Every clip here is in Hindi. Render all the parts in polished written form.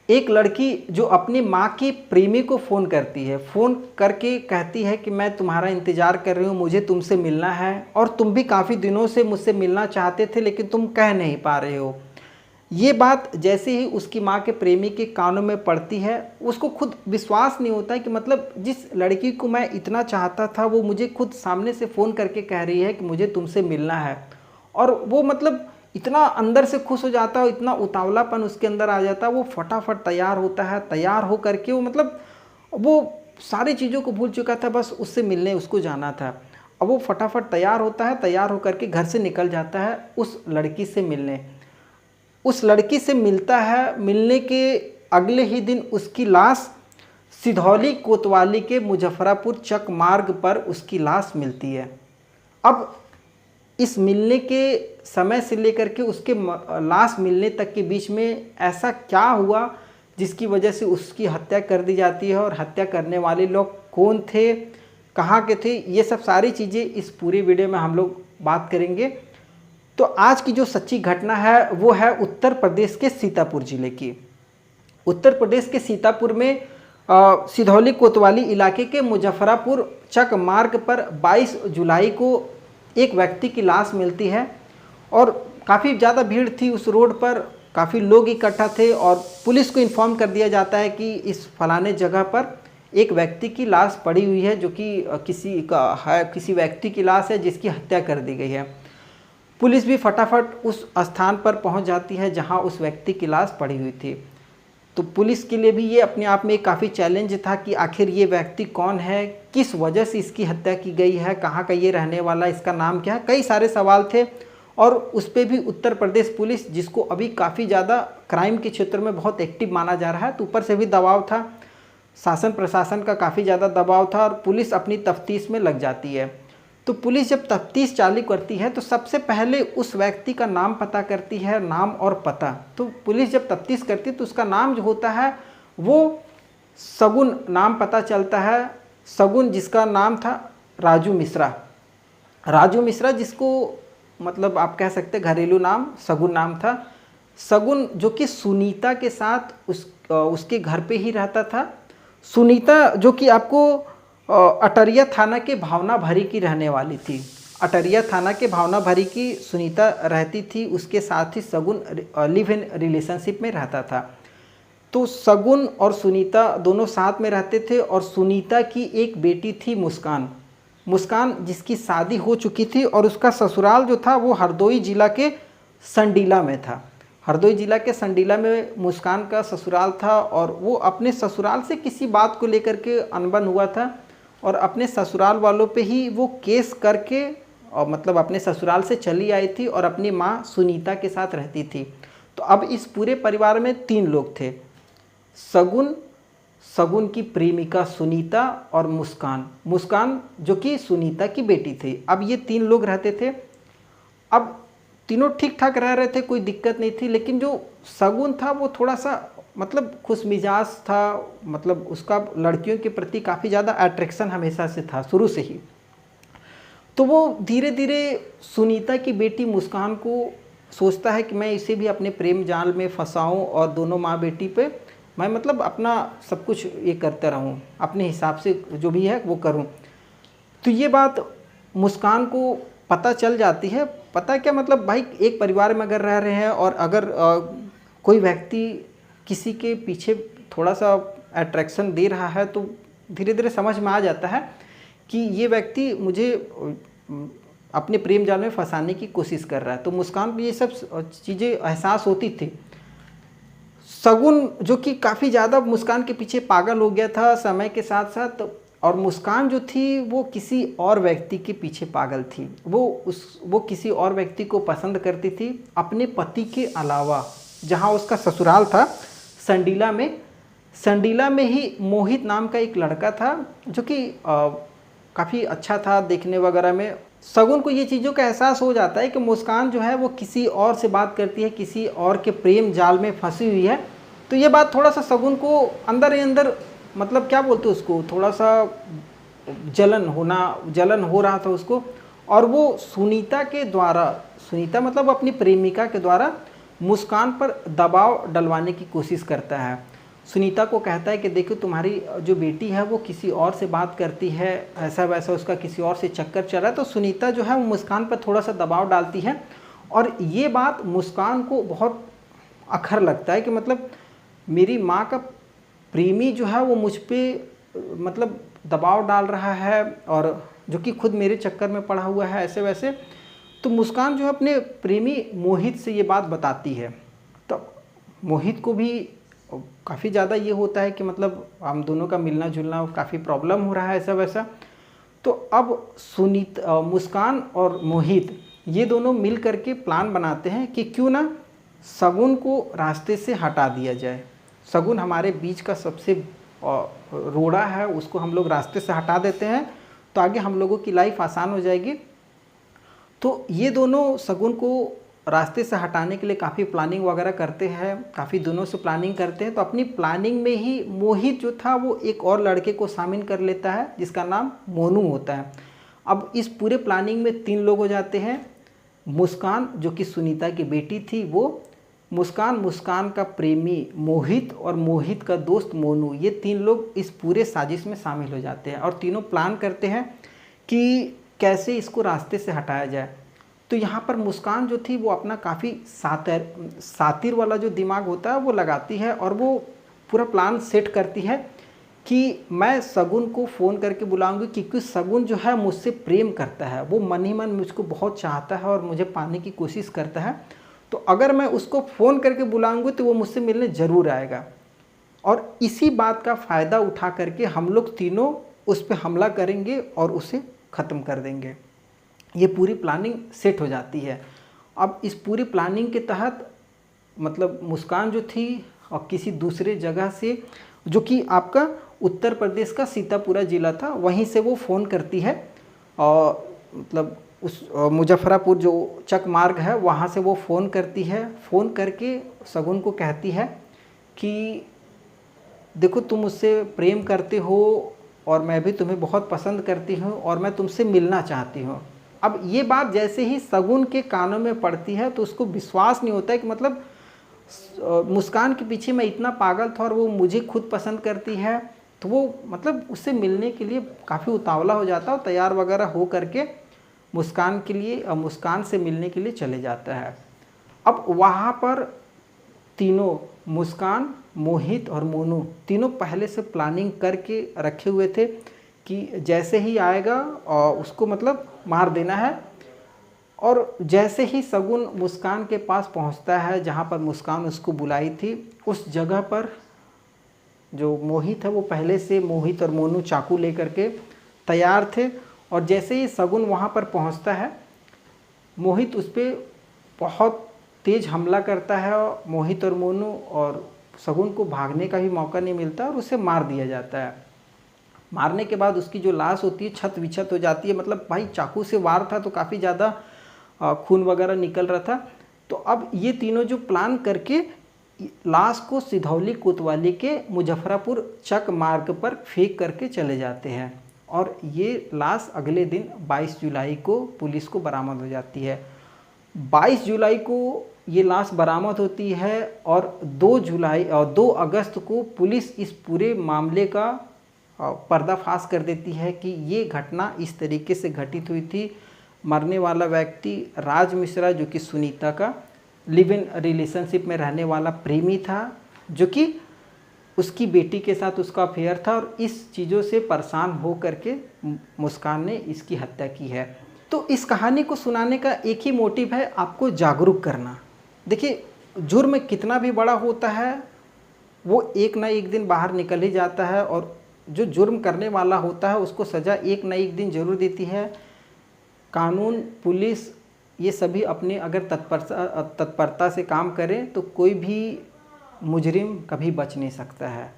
एक लड़की जो अपनी माँ की प्रेमी को फ़ोन करती है, फ़ोन करके कहती है कि मैं तुम्हारा इंतज़ार कर रही हूँ, मुझे तुमसे मिलना है और तुम भी काफ़ी दिनों से मुझसे मिलना चाहते थे लेकिन तुम कह नहीं पा रहे हो। ये बात जैसे ही उसकी माँ के प्रेमी के कानों में पड़ती है, उसको खुद विश्वास नहीं होता है कि मतलब जिस लड़की को मैं इतना चाहता था वो मुझे खुद सामने से फ़ोन करके कह रही है कि मुझे तुमसे मिलना है। और वो मतलब इतना अंदर से खुश हो जाता है, इतना उतावलापन उसके अंदर आ जाता है, वो फटाफट तैयार होता है। तैयार हो करके वो मतलब वो सारी चीज़ों को भूल चुका था, बस उससे मिलने उसको जाना था। अब वो फटाफट तैयार होता है, तैयार होकर के घर से निकल जाता है उस लड़की से मिलने। उस लड़की से मिलता है, मिलने के अगले ही दिन उसकी लाश सिधौली कोतवाली के मुजफ्फरापुर चक मार्ग पर उसकी लाश मिलती है। अब इस मिलने के समय से लेकर के उसके लाश मिलने तक के बीच में ऐसा क्या हुआ जिसकी वजह से उसकी हत्या कर दी जाती है, और हत्या करने वाले लोग कौन थे, कहाँ के थे, ये सब सारी चीज़ें इस पूरी वीडियो में हम लोग बात करेंगे। तो आज की जो सच्ची घटना है वो है उत्तर प्रदेश के सीतापुर जिले की। उत्तर प्रदेश के सीतापुर में सिधौली कोतवाली इलाके के मुजफ्फरापुर चक मार्ग पर 22 जुलाई को एक व्यक्ति की लाश मिलती है और काफ़ी ज़्यादा भीड़ थी उस रोड पर, काफ़ी लोग इकट्ठा थे और पुलिस को इन्फॉर्म कर दिया जाता है कि इस फलाने जगह पर एक व्यक्ति की लाश पड़ी हुई है जो कि किसी व्यक्ति की लाश है जिसकी हत्या कर दी गई है। पुलिस भी फटाफट उस स्थान पर पहुंच जाती है जहां उस व्यक्ति की लाश पड़ी हुई थी। तो पुलिस के लिए भी ये अपने आप में काफ़ी चैलेंज था कि आखिर ये व्यक्ति कौन है, किस वजह से इसकी हत्या की गई है, कहाँ का ये रहने वाला, इसका नाम क्या है, कई सारे सवाल थे। और उस पर भी उत्तर प्रदेश पुलिस, जिसको अभी काफ़ी ज़्यादा क्राइम के क्षेत्र में बहुत एक्टिव माना जा रहा है, तो ऊपर से भी दबाव था, शासन प्रशासन का काफ़ी ज़्यादा दबाव था और पुलिस अपनी तफ्तीश में लग जाती है। तो पुलिस जब तफ्तीश चालू करती है तो सबसे पहले उस व्यक्ति का नाम पता करती है, नाम और पता। तो पुलिस जब तफ्तीश करती है तो उसका नाम जो होता है वो सगुन नाम पता चलता है। सगुन, जिसका नाम था राजू मिश्रा। राजू मिश्रा, जिसको मतलब आप कह सकते हैं घरेलू नाम सगुन नाम था। सगुन जो कि सुनीता के साथ उसके घर पे ही रहता था। सुनीता जो कि आपको अटरिया थाना के भावना भरी की रहने वाली थी। अटरिया थाना के भावना भरी की सुनीता रहती थी, उसके साथ ही सगुन लिव इन रिलेशनशिप में रहता था। तो सगुन और सुनीता दोनों साथ में रहते थे और सुनीता की एक बेटी थी मुस्कान। मुस्कान जिसकी शादी हो चुकी थी और उसका ससुराल जो था वो हरदोई जिला के संडीला में था। हरदोई जिला के संडीला में मुस्कान का ससुराल था और वो अपने ससुराल से किसी बात को लेकर के अनबन हुआ था और अपने ससुराल वालों पे ही वो केस करके और मतलब अपने ससुराल से चली आई थी और अपनी माँ सुनीता के साथ रहती थी। तो अब इस पूरे परिवार में 3 लोग थे, सगुन, सगुन की प्रेमिका सुनीता और मुस्कान। मुस्कान जो कि सुनीता की बेटी थी। अब ये 3 लोग रहते थे। अब तीनों ठीक ठाक रह रहे थे, कोई दिक्कत नहीं थी, लेकिन जो सगुन था वो थोड़ा सा मतलब खुश मिजाज था, मतलब उसका लड़कियों के प्रति काफ़ी ज़्यादा अट्रैक्शन हमेशा से था शुरू से ही। तो वो धीरे धीरे सुनीता की बेटी मुस्कान को सोचता है कि मैं इसे भी अपने प्रेम जाल में फंसाऊं और दोनों माँ बेटी पे मैं मतलब अपना सब कुछ ये करता रहूं, अपने हिसाब से जो भी है वो करूं। तो ये बात मुस्कान को पता चल जाती है। पता क्या, मतलब भाई एक परिवार में अगर रह रहे हैं और अगर कोई व्यक्ति किसी के पीछे थोड़ा सा अट्रैक्शन दे रहा है तो धीरे धीरे समझ में आ जाता है कि ये व्यक्ति मुझे अपने प्रेम जाल में फंसाने की कोशिश कर रहा है। तो मुस्कान को ये सब चीज़ें एहसास होती थी। सगुन जो कि काफ़ी ज़्यादा मुस्कान के पीछे पागल हो गया था समय के साथ साथ, और मुस्कान जो थी वो किसी और व्यक्ति के पीछे पागल थी। वो किसी और व्यक्ति को पसंद करती थी अपने पति के अलावा। जहाँ उसका ससुराल था संडीला में, संडीला में ही मोहित नाम का एक लड़का था जो कि काफ़ी अच्छा था देखने वगैरह में। सगुन को ये चीज़ों का एहसास हो जाता है कि मुस्कान जो है वो किसी और से बात करती है, किसी और के प्रेम जाल में फंसी हुई है। तो ये बात थोड़ा सा सगुन को अंदर ही अंदर मतलब क्या बोलते उसको, थोड़ा सा जलन हो रहा था उसको। और वो सुनीता के द्वारा, सुनीता मतलब अपनी प्रेमिका के द्वारा मुस्कान पर दबाव डलवाने की कोशिश करता है। सुनीता को कहता है कि देखो तुम्हारी जो बेटी है वो किसी और से बात करती है, ऐसा वैसा उसका किसी और से चक्कर चल रहा है। तो सुनीता जो है वो मुस्कान पर थोड़ा सा दबाव डालती है और ये बात मुस्कान को बहुत अखर लगता है कि मतलब मेरी माँ का प्रेमी जो है वो मुझ पर मतलब दबाव डाल रहा है और जो कि खुद मेरे चक्कर में पड़ा हुआ है ऐसे वैसे। तो मुस्कान जो है अपने प्रेमी मोहित से ये बात बताती है। तो मोहित को भी काफ़ी ज़्यादा ये होता है कि मतलब हम दोनों का मिलना जुलना काफ़ी प्रॉब्लम हो रहा है ऐसा वैसा। तो अब मुस्कान और मोहित ये दोनों मिल करके प्लान बनाते हैं कि क्यों ना शगुन को रास्ते से हटा दिया जाए। शगुन हमारे बीच का सबसे रोड़ा है, उसको हम लोग रास्ते से हटा देते हैं तो आगे हम लोगों की लाइफ आसान हो जाएगी। तो ये दोनों शगुन को रास्ते से हटाने के लिए काफ़ी प्लानिंग वगैरह करते हैं, काफ़ी दिनों से प्लानिंग करते हैं। तो अपनी प्लानिंग में ही मोहित जो था वो एक और लड़के को शामिल कर लेता है जिसका नाम मोनू होता है। अब इस पूरे प्लानिंग में 3 लोग हो जाते हैं। मुस्कान जो कि सुनीता की बेटी थी वो, मुस्कान का प्रेमी मोहित और मोहित का दोस्त मोनू, ये 3 लोग इस पूरे साजिश में शामिल हो जाते हैं और तीनों प्लान करते हैं कि कैसे इसको रास्ते से हटाया जाए। तो यहाँ पर मुस्कान जो थी वो अपना काफ़ी सातिर वाला जो दिमाग होता है वो लगाती है और वो पूरा प्लान सेट करती है कि मैं शगुन को फ़ोन करके बुलाऊंगी क्योंकि शगुन जो है मुझसे प्रेम करता है, वो मन ही मन मुझको बहुत चाहता है और मुझे पाने की कोशिश करता है। तो अगर मैं उसको फ़ोन करके बुलाऊंगी तो वो मुझसे मिलने ज़रूर आएगा और इसी बात का फ़ायदा उठा करके हम लोग तीनों उस पर हमला करेंगे और उसे ख़त्म कर देंगे। ये पूरी प्लानिंग सेट हो जाती है। अब इस पूरी प्लानिंग के तहत मतलब मुस्कान जो थी और किसी दूसरे जगह से, जो कि आपका उत्तर प्रदेश का सीतापुरा ज़िला था, वहीं से वो फ़ोन करती है और मतलब उस मुजफ्फरापुर जो चक मार्ग है वहाँ से वो फ़ोन करती है। फ़ोन करके शगुन को कहती है कि देखो तुम मुझसे प्रेम करते हो और मैं भी तुम्हें बहुत पसंद करती हूँ और मैं तुमसे मिलना चाहती हूँ। अब ये बात जैसे ही शगुन के कानों में पड़ती है तो उसको विश्वास नहीं होता है कि मतलब मुस्कान के पीछे मैं इतना पागल था और वो मुझे खुद पसंद करती है। तो वो मतलब उससे मिलने के लिए काफ़ी उतावला हो जाता है और तैयार वगैरह हो करके मुस्कान से मिलने के लिए चले जाता है। अब वहाँ पर तीनों मुस्कान, मोहित और मोनू तीनों पहले से प्लानिंग करके रखे हुए थे कि जैसे ही आएगा और उसको मतलब मार देना है। और जैसे ही शगुन मुस्कान के पास पहुंचता है जहां पर मुस्कान उसको बुलाई थी, उस जगह पर जो मोहित है वो पहले से मोहित और मोनू चाकू लेकर के तैयार थे। और जैसे ही शगुन वहां पर पहुंचता है, मोहित उस पर बहुत तेज़ हमला करता है और मोहित और मोनू और शगुन को भागने का भी मौका नहीं मिलता और उसे मार दिया जाता है। मारने के बाद उसकी जो लाश होती है छत विछत हो जाती है। मतलब भाई चाकू से वार था तो काफ़ी ज़्यादा खून वगैरह निकल रहा था। तो अब ये तीनों जो प्लान करके लाश को सिधौली कोतवाली के मुजफ्फरापुर चक मार्ग पर फेंक करके चले जाते हैं और ये लाश अगले दिन 22 जुलाई को पुलिस को बरामद हो जाती है। 22 जुलाई को ये लाश बरामद होती है और 2 अगस्त को पुलिस इस पूरे मामले का पर्दाफाश कर देती है कि ये घटना इस तरीके से घटित हुई थी। मरने वाला व्यक्ति राज मिश्रा जो कि सुनीता का लिव इन रिलेशनशिप में रहने वाला प्रेमी था, जो कि उसकी बेटी के साथ उसका अफेयर था और इस चीज़ों से परेशान हो करके मुस्कान ने इसकी हत्या की है। तो इस कहानी को सुनाने का एक ही मोटिव है, आपको जागरूक करना। देखिए जुर्म कितना भी बड़ा होता है वो एक ना एक दिन बाहर निकल ही जाता है और जो जुर्म करने वाला होता है उसको सज़ा एक ना एक दिन ज़रूर देती है। कानून, पुलिस ये सभी अपने अगर तत्परता से काम करें तो कोई भी मुजरिम कभी बच नहीं सकता है।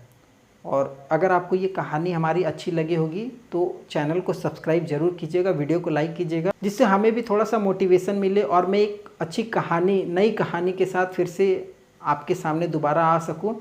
और अगर आपको ये कहानी हमारी अच्छी लगी होगी तो चैनल को सब्सक्राइब ज़रूर कीजिएगा, वीडियो को लाइक कीजिएगा, जिससे हमें भी थोड़ा सा मोटिवेशन मिले और मैं एक अच्छी कहानी, नई कहानी के साथ फिर से आपके सामने दोबारा आ सकूं।